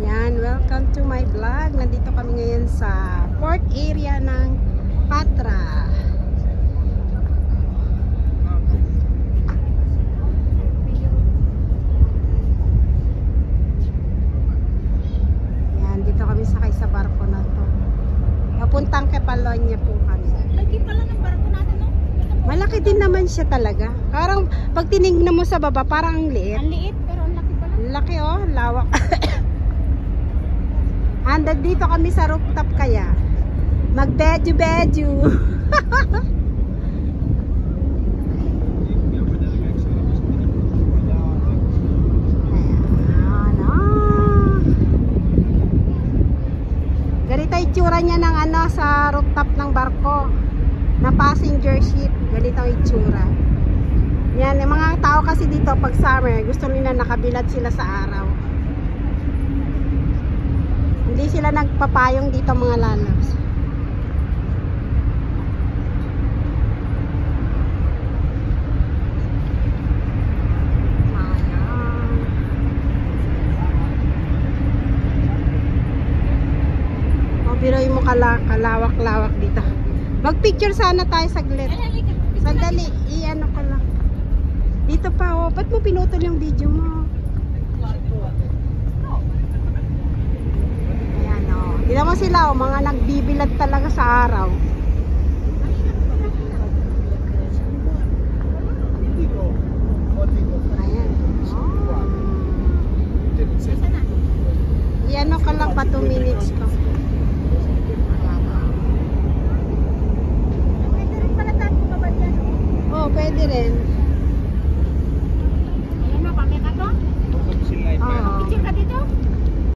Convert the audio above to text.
Yan, welcome to my vlog. Nandito kami ngayon sa port area ng Patra. Yan, dito kami sakay sa barko na to. Papuntang Kepalonia po kami. Lagi pala ng barko natin, no? Malaki din naman siya talaga. Parang pag tinignan mo sa baba, parang ang liit. Ang liit, pero ang laki pala. Laki oh, lawak. Andad dito kami sa rooftop kaya. Mag-bedyu-bedyu. Ganito itsura niya ng ano sa rooftop ng barko. Na passenger ship. Ganito ang itsura. Yan, yung mga tao kasi dito pag summer, gusto nila nakabilad sila sa araw. Hindi sila nagpapayong dito mga lalabs. O, biroy mo kalawak-lawak dito. Mag-picture sana tayo saglit. Sandali, i-ano ko lang. Dito pa, oh. Ba't mo pinutol yung video mo? Ayan, oh. Tignan mo sila, oh. Mga nagbibilad talaga sa araw. Ayan. Oh. I-ano ka lang pa 2 minutes ko.